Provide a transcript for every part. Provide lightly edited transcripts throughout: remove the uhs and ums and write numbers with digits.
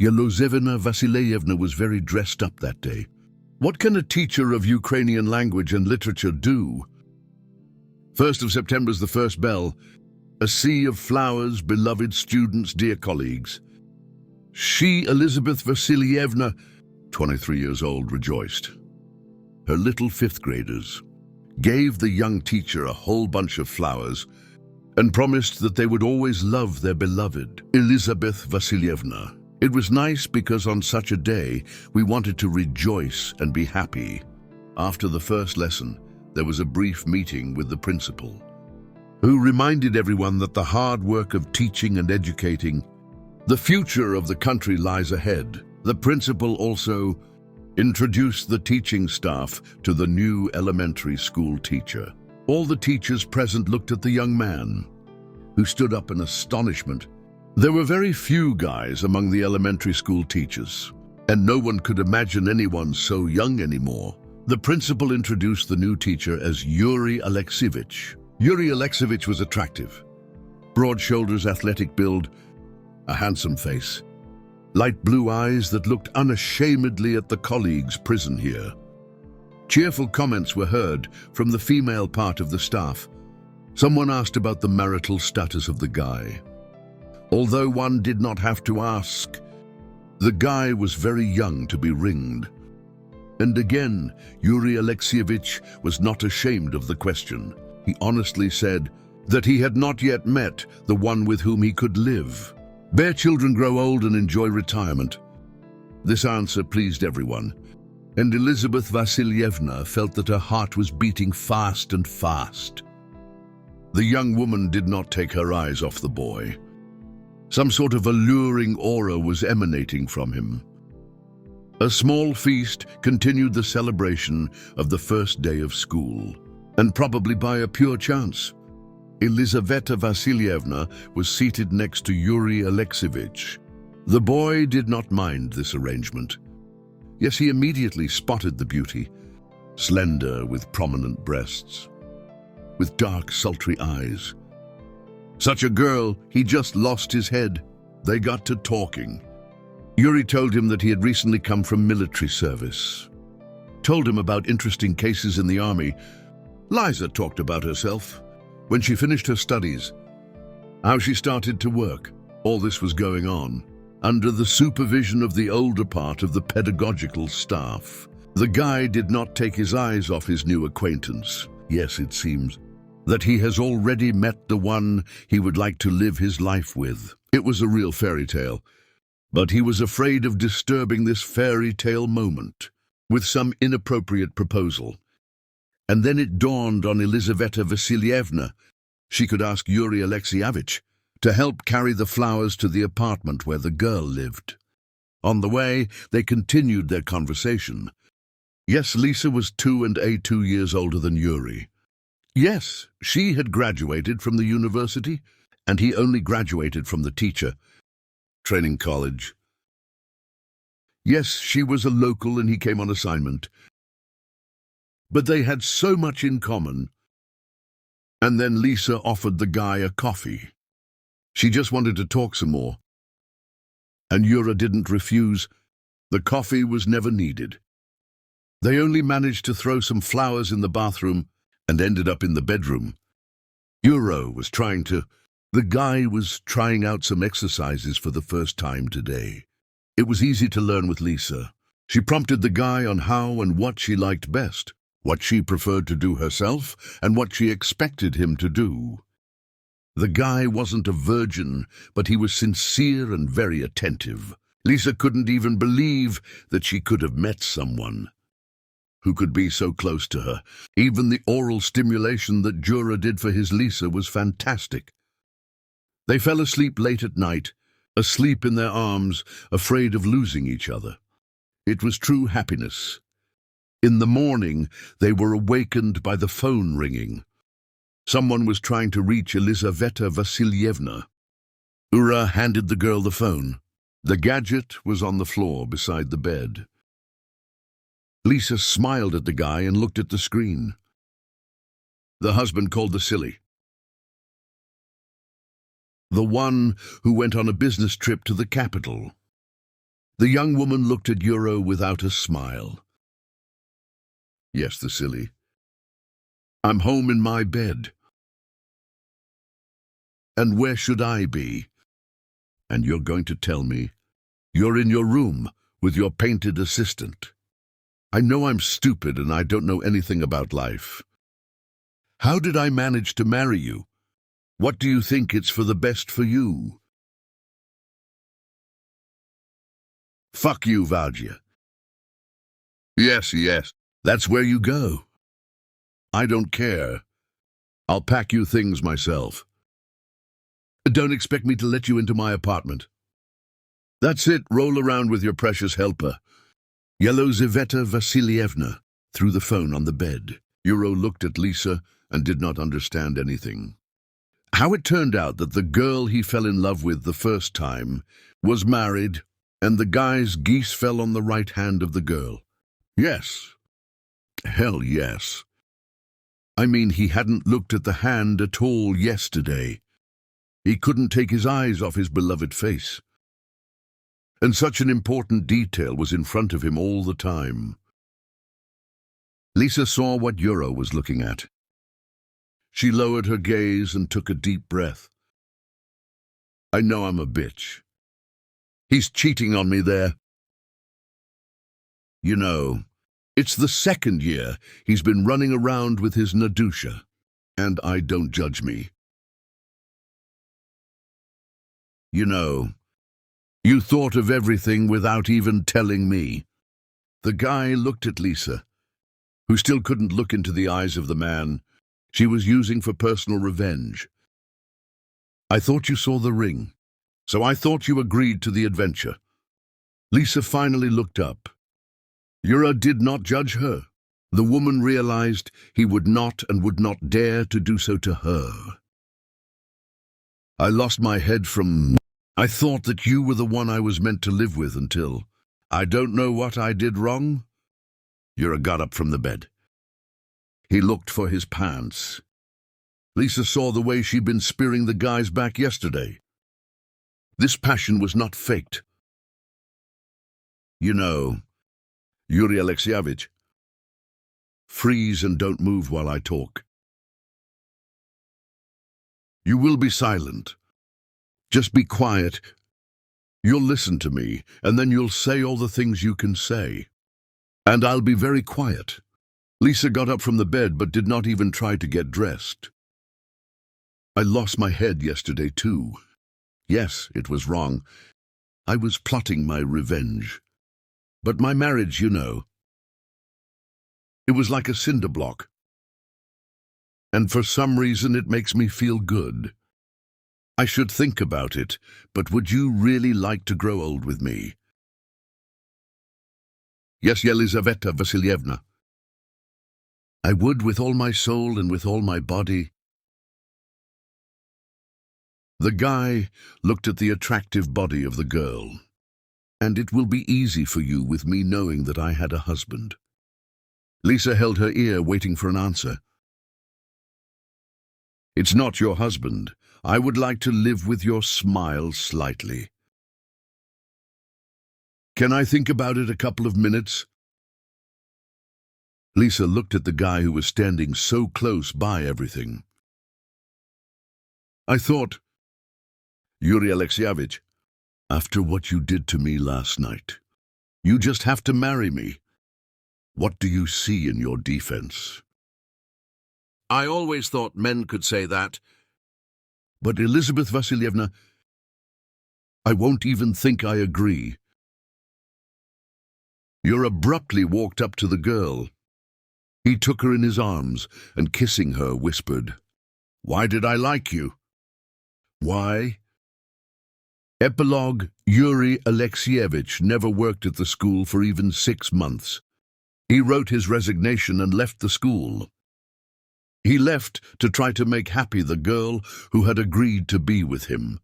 Yelizaveta Vasilyevna was very dressed up that day. What can a teacher of Ukrainian language and literature do? 1st of September is the first bell. A sea of flowers, beloved students, dear colleagues. She, Elizabeth Vasilyevna, 23 years old, rejoiced. Her little fifth graders gave the young teacher a whole bunch of flowers and promised that they would always love their beloved, Elizabeth Vasilyevna. It was nice because on such a day, we wanted to rejoice and be happy. After the first lesson, there was a brief meeting with the principal, who reminded everyone that the hard work of teaching and educating, the future of the country lies ahead. The principal also introduced the teaching staff to the new elementary school teacher. All the teachers present looked at the young man, who stood up in astonishment. There were very few guys among the elementary school teachers, and no one could imagine anyone so young anymore. The principal introduced the new teacher as Yuri Alexeyevich. Yuri Alexeyevich was attractive. Broad shoulders, athletic build, a handsome face, light blue eyes that looked unashamedly at the colleagues' prison here. Cheerful comments were heard from the female part of the staff. Someone asked about the marital status of the guy. Although one did not have to ask, the guy was very young to be ringed. And again, Yuri Alexeyevich was not ashamed of the question. He honestly said that he had not yet met the one with whom he could live. Bear children grow old and enjoy retirement. This answer pleased everyone, and Elizabeth Vasilyevna felt that her heart was beating fast and fast. The young woman did not take her eyes off the boy. Some sort of alluring aura was emanating from him. A small feast continued the celebration of the first day of school, and probably by a pure chance, Elizaveta Vasilyevna was seated next to Yuri Alexeyevich. The boy did not mind this arrangement. Yes, he immediately spotted the beauty, slender with prominent breasts, with dark, sultry eyes. Such a girl, he just lost his head. They got to talking. Yuri told him that he had recently come from military service, told him about interesting cases in the army. Liza talked about herself, when she finished her studies, how she started to work. All this was going on under the supervision of the older part of the pedagogical staff. The guy did not take his eyes off his new acquaintance. Yes, it seems that he has already met the one he would like to live his life with. It was a real fairy tale, but he was afraid of disturbing this fairy tale moment with some inappropriate proposal. And then it dawned on Elizaveta Vasilyevna. She could ask Yuri Alexeyevich to help carry the flowers to the apartment where the girl lived. On the way, they continued their conversation. Yes, Lisa was 2 years older than Yuri. Yes, she had graduated from the university, and he only graduated from the teacher training college. Yes, she was a local and he came on assignment. But they had so much in common. And then Lisa offered the guy a coffee. She just wanted to talk some more. And Yura didn't refuse. The coffee was never needed. They only managed to throw some flowers in the bathroom and ended up in the bedroom. The guy was trying out some exercises for the first time today. It was easy to learn with Lisa. She prompted the guy on how and what she liked best, what she preferred to do herself, and what she expected him to do. The guy wasn't a virgin, but he was sincere and very attentive. Lisa couldn't even believe that she could have met someone who could be so close to her. Even the oral stimulation that Jura did for his Lisa was fantastic. They fell asleep late at night, asleep in their arms, afraid of losing each other. It was true happiness. In the morning, they were awakened by the phone ringing. Someone was trying to reach Elizaveta Vasilyevna. Ura handed the girl the phone. The gadget was on the floor beside the bed. Lisa smiled at the guy and looked at the screen. The husband called the silly. The one who went on a business trip to the capital. The young woman looked at Euro without a smile. Yes, the silly. I'm home in my bed. And where should I be? And you're going to tell me you're in your room with your painted assistant. I know I'm stupid and I don't know anything about life. How did I manage to marry you? What do you think it's for the best for you? Fuck you, Valgia. Yes, that's where you go. I don't care. I'll pack you things myself. Don't expect me to let you into my apartment. That's it, roll around with your precious helper. Yelizaveta Vasilievna threw the phone on the bed. Euro looked at Lisa and did not understand anything. How it turned out that the girl he fell in love with the first time was married, and the guy's geese fell on the right hand of the girl. Yes. Hell yes. I mean, he hadn't looked at the hand at all yesterday. He couldn't take his eyes off his beloved face. And such an important detail was in front of him all the time. Lisa saw what Euro was looking at. She lowered her gaze and took a deep breath. I know I'm a bitch. He's cheating on me there. You know, it's the second year he's been running around with his Nadusha, and I don't judge me. You know, you thought of everything without even telling me. The guy looked at Lisa, who still couldn't look into the eyes of the man she was using for personal revenge. I thought you saw the ring, so I thought you agreed to the adventure. Lisa finally looked up. Yura did not judge her. The woman realized he would not and would not dare to do so to her. I lost my head from... I thought that you were the one I was meant to live with until... I don't know what I did wrong. Yura got up from the bed. He looked for his pants. Lisa saw the way she'd been spearing the guys back yesterday. This passion was not faked. You know, Yuri Alexeyevich, freeze and don't move while I talk. You will be silent. Just be quiet. You'll listen to me, and then you'll say all the things you can say. And I'll be very quiet. Lisa got up from the bed but did not even try to get dressed. I lost my head yesterday too. Yes, it was wrong. I was plotting my revenge. But my marriage, you know, it was like a cinder block. And for some reason it makes me feel good. I should think about it, but would you really like to grow old with me? Yes, Yelizaveta Vasilievna. I would with all my soul and with all my body. The guy looked at the attractive body of the girl. And it will be easy for you with me knowing that I had a husband. Lisa held her ear, waiting for an answer. It's not your husband. I would like to live with your smile slightly. Can I think about it a couple of minutes? Lisa looked at the guy who was standing so close by everything. I thought, Yuri Alexeyevich, after what you did to me last night, you just have to marry me. What do you see in your defense? I always thought men could say that. But Elizabeth Vasilievna, I won't even think I agree. Yura abruptly walked up to the girl. He took her in his arms and, kissing her, whispered, Why did I like you? Why? Epilogue: Yuri Alexeyevich never worked at the school for even 6 months. He wrote his resignation and left the school. He left to try to make happy the girl who had agreed to be with him,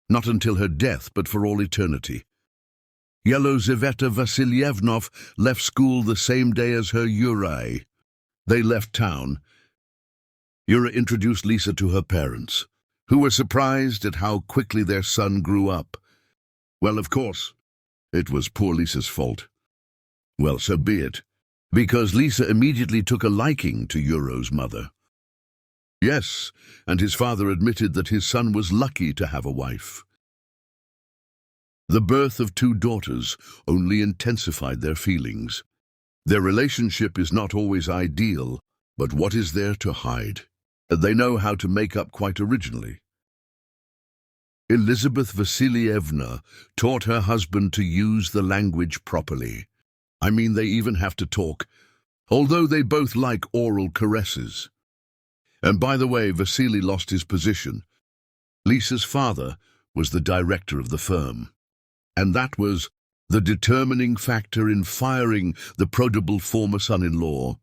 not until her death, but for all eternity. Yelizaveta Vasilievna left school the same day as her Yuri. They left town. Yura introduced Lisa to her parents, who were surprised at how quickly their son grew up. Well, of course, It was poor Lisa's fault. Well, so be it, because Lisa immediately took a liking to Euro's mother. Yes, and his father admitted that his son was lucky to have a wife. The birth of two daughters only intensified their feelings. Their relationship is not always ideal, but what is there to hide? They know how to make up quite originally. Elizabeth Vasilievna taught her husband to use the language properly. I mean, they even have to talk, although they both like oral caresses. And by the way, Vasily lost his position. Lisa's father was the director of the firm, and that was the determining factor in firing the prodigal former son-in-law.